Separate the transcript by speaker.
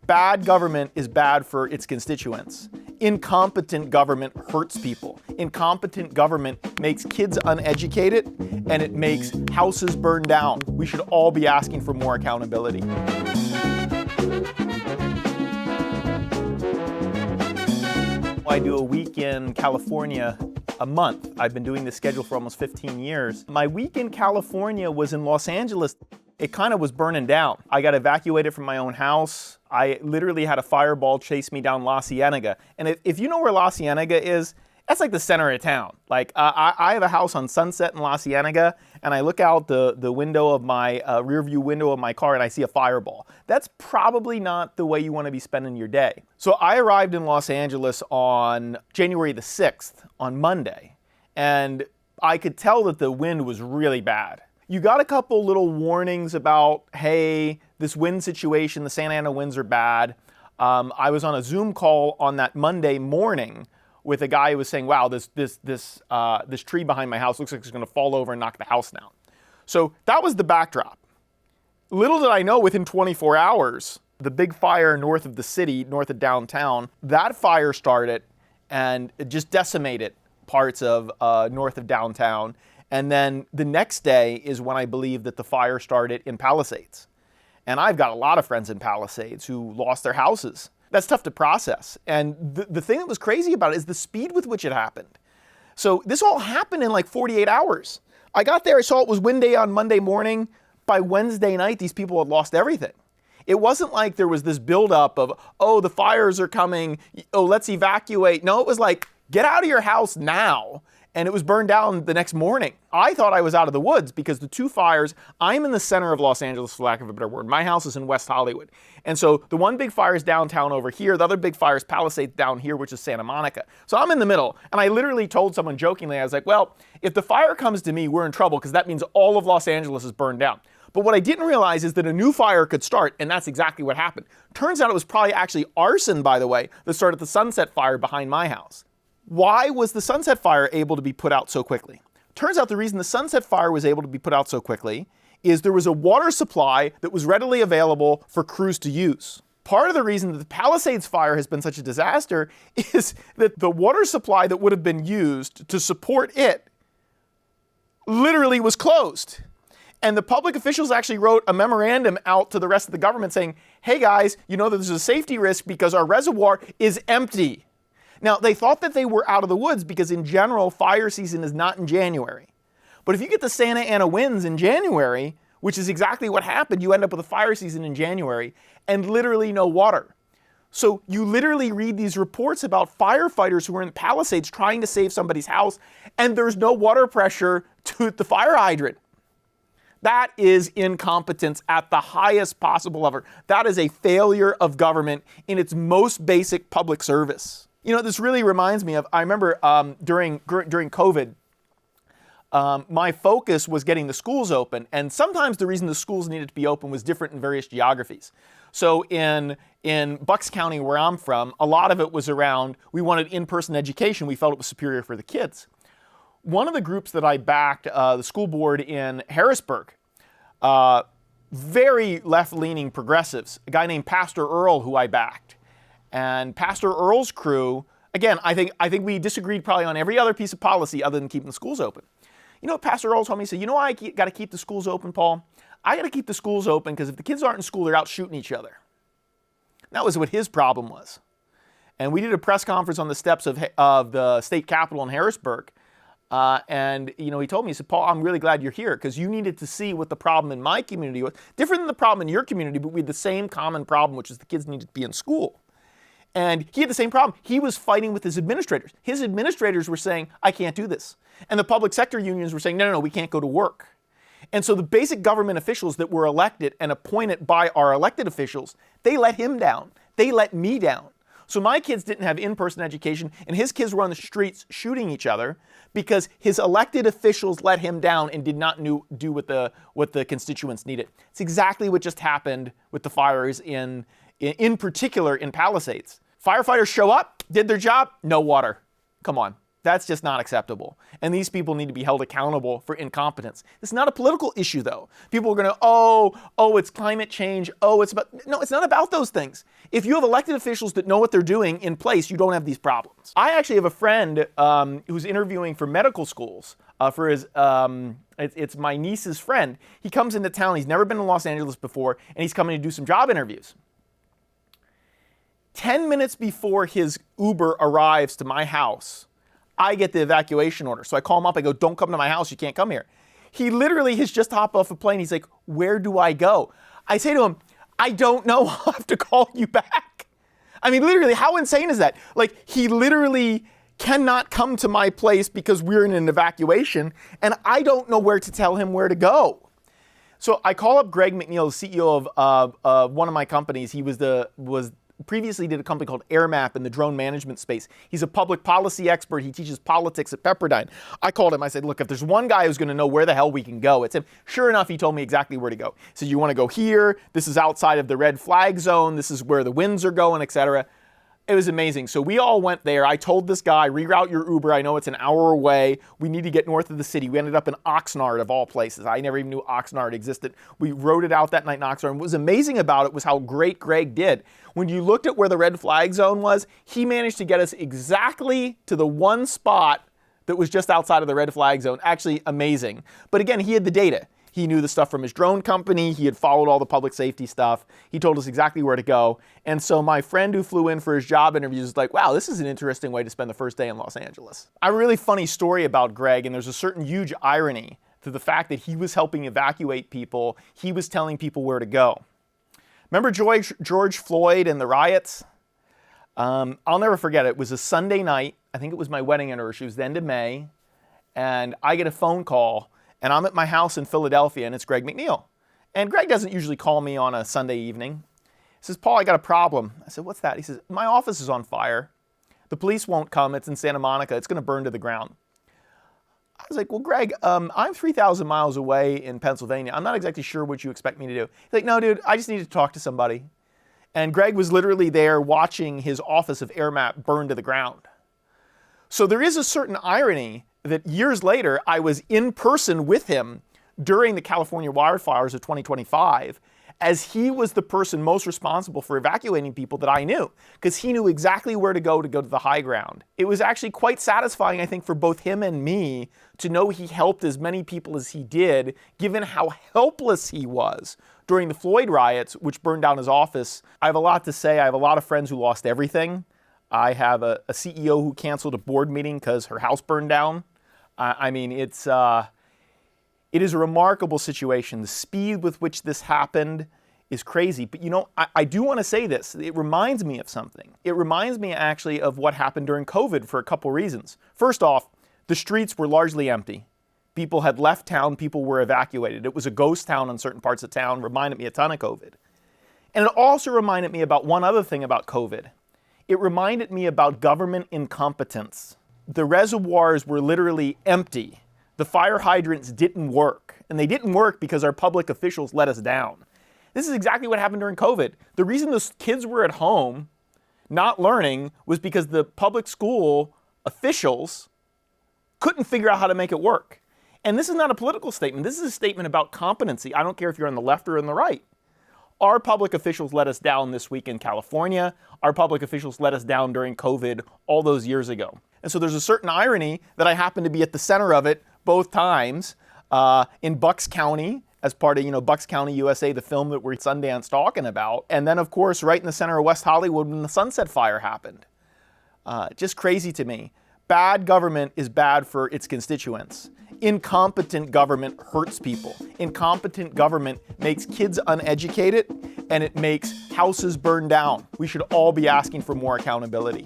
Speaker 1: Bad government is bad for its constituents. Incompetent government hurts people. Incompetent government makes kids uneducated, and it makes houses burn down. We should all be asking for more accountability. I do a week in California a month. I've been doing this schedule for almost 15 years. My week in California was in Los Angeles. It kind of was burning down. I got evacuated from my own house. I literally had a fireball chase me down La Cienega. And if you know where La Cienega is, that's like the center of town. Like I have a house on Sunset in La Cienega, and I look out the window of my rear view window of my car and I see a fireball. That's probably not the way you want to be spending your day. So I arrived in Los Angeles on January the 6th, on Monday, and I could tell that the wind was really bad. You got a couple little warnings about, hey, this wind situation, the Santa Ana winds are bad. I was on a Zoom call on that Monday morning with a guy who was saying, wow, this tree behind my house looks like it's going to fall over and knock the house down. So that was the backdrop. Little did I know, within 24 hours, the big fire north of the city, north of downtown, that fire started and it just decimated parts of north of downtown. And then the next day is when I believe that the fire started in Palisades. And I've got a lot of friends in Palisades who lost their houses. That's tough to process. And the thing that was crazy about it is the speed with which it happened. So this all happened in like 48 hours. I got there, I saw it was windy on Monday morning. By Wednesday night, these people had lost everything. It wasn't like there was this buildup of, oh, the fires are coming, oh, let's evacuate. No, it was like, get out of your house now. And it was burned down the next morning. I thought I was out of the woods because the two fires, I'm in the center of Los Angeles, for lack of a better word. My house is in West Hollywood. And so the one big fire is downtown over here. The other big fire is Palisades down here, which is Santa Monica. So I'm in the middle. And I literally told someone jokingly, I was like, well, if the fire comes to me, we're in trouble because that means all of Los Angeles is burned down. But what I didn't realize is that a new fire could start, and that's exactly what happened. Turns out it was probably actually arson, by the way, that started the Sunset Fire behind my house. Why was the Sunset Fire able to be put out so quickly? Turns out the reason the Sunset Fire was able to be put out so quickly is there was a water supply that was readily available for crews to use. Part of the reason that the Palisades Fire has been such a disaster is that the water supply that would have been used to support it literally was closed. And the public officials actually wrote a memorandum out to the rest of the government saying, hey guys, you know that there's a safety risk because our reservoir is empty. Now, they thought that they were out of the woods because in general, fire season is not in January. But if you get the Santa Ana winds in January, which is exactly what happened, you end up with a fire season in January and literally no water. So you literally read these reports about firefighters who are in the Palisades trying to save somebody's house, and there's no water pressure to the fire hydrant. That is incompetence at the highest possible level. That is a failure of government in its most basic public service. You know, this really reminds me of, I remember during COVID, my focus was getting the schools open. And sometimes the reason the schools needed to be open was different in various geographies. So in Bucks County, where I'm from, a lot of it was around, we wanted in-person education. We felt it was superior for the kids. One of the groups that I backed, the school board in Harrisburg, very left-leaning progressives, a guy named Pastor Earl who I backed. And Pastor Earl's crew, again, I think we disagreed probably on every other piece of policy other than keeping the schools open. You know what Pastor Earl told me? He said, you know why I got to keep the schools open, Paul? I got to keep the schools open because if the kids aren't in school, they're out shooting each other. That was what his problem was. And we did a press conference on the steps of the state capitol in Harrisburg. And you know, he told me, he said, Paul, I'm really glad you're here because you needed to see what the problem in my community was. Different than the problem in your community, but we had the same common problem, which is the kids needed to be in school. And he had the same problem. He was fighting with his administrators. His administrators were saying, I can't do this. And the public sector unions were saying, no, we can't go to work. And so the basic government officials that were elected and appointed by our elected officials, they let him down. They let me down. So my kids didn't have in-person education, and his kids were on the streets shooting each other because his elected officials let him down and did not do what the constituents needed. It's exactly what just happened with the fires in particular in Palisades. Firefighters show up, did their job, no water. Come on. That's just not acceptable. And these people need to be held accountable for incompetence. It's not a political issue, though. People are going to, it's climate change. No, it's not about those things. If you have elected officials that know what they're doing in place, you don't have these problems. I actually have a friend who's interviewing for medical schools for his, it's my niece's friend. He comes into town. He's never been to Los Angeles before, and he's coming to do some job interviews. 10 minutes before his Uber arrives to my house, I get the evacuation order. So I call him up. I go, don't come to my house. You can't come here. He literally has just hopped off a plane. He's like, where do I go? I say to him, I don't know. I'll have to call you back. I mean, literally, how insane is that? Like, he literally cannot come to my place because we're in an evacuation, and I don't know where to tell him where to go. So I call up Greg McNeil, the CEO of one of my companies. He previously did a company called AirMap in the drone management space. He's a public policy expert. He teaches politics at Pepperdine. I called him. I said, look, if there's one guy who's going to know where the hell we can go, it's him. Sure enough, he told me exactly where to go. He said, you want to go here? This is outside of the red flag zone. This is where the winds are going, etc. It was amazing. So we all went there. I told this guy, reroute your Uber. I know it's an hour away. We need to get north of the city. We ended up in Oxnard, of all places. I never even knew Oxnard existed. We rode it out that night in Oxnard. And what was amazing about it was how great Greg did. When you looked at where the red flag zone was, he managed to get us exactly to the one spot that was just outside of the red flag zone. Actually, amazing. But again, he had the data. He knew the stuff from his drone company. He had followed all the public safety stuff. He told us exactly where to go. And so my friend who flew in for his job interviews was like, wow, this is an interesting way to spend the first day in Los Angeles. I have a really funny story about Greg, and there's a certain huge irony to the fact that he was helping evacuate people. He was telling people where to go. Remember George Floyd and the riots? I'll never forget it. It was a Sunday night. I think it was my wedding anniversary. It was the end of May. And I get a phone call. And I'm at my house in Philadelphia, and it's Greg McNeil. And Greg doesn't usually call me on a Sunday evening. He says, Paul, I got a problem. I said, what's that? He says, my office is on fire. The police won't come. It's in Santa Monica. It's going to burn to the ground. I was like, well, Greg, I'm 3,000 miles away in Pennsylvania. I'm not exactly sure what you expect me to do. He's like, no, dude, I just need to talk to somebody. And Greg was literally there watching his office of AirMap burn to the ground. So there is a certain irony that years later, I was in person with him during the California wildfires of 2025, as he was the person most responsible for evacuating people that I knew, because he knew exactly where to go to the high ground. It was actually quite satisfying, I think, for both him and me to know he helped as many people as he did, given how helpless he was during the Floyd riots, which burned down his office. I have a lot to say. I have a lot of friends who lost everything. I have a CEO who canceled a board meeting because her house burned down. I mean, it is a remarkable situation. The speed with which this happened is crazy. But, you know, I do want to say this. It reminds me of something. It reminds me actually of what happened during COVID for a couple reasons. First off, the streets were largely empty. People had left town. People were evacuated. It was a ghost town in certain parts of town. Reminded me a ton of COVID. And it also reminded me about one other thing about COVID. It reminded me about government incompetence. The reservoirs were literally empty. The fire hydrants didn't work. And they didn't work because our public officials let us down. This is exactly what happened during COVID. The reason those kids were at home not learning was because the public school officials couldn't figure out how to make it work. And this is not a political statement. This is a statement about competency. I don't care if you're on the left or on the right. Our public officials let us down this week in California. Our public officials let us down during COVID all those years ago. And so there's a certain irony that I happen to be at the center of it both times in Bucks County as part of, Bucks County, USA, the film that we're at Sundance talking about. And then, of course, right in the center of West Hollywood when the Sunset Fire happened. Just crazy to me. Bad government is bad for its constituents. Incompetent government hurts people. Incompetent government makes kids uneducated, and it makes houses burn down. We should all be asking for more accountability.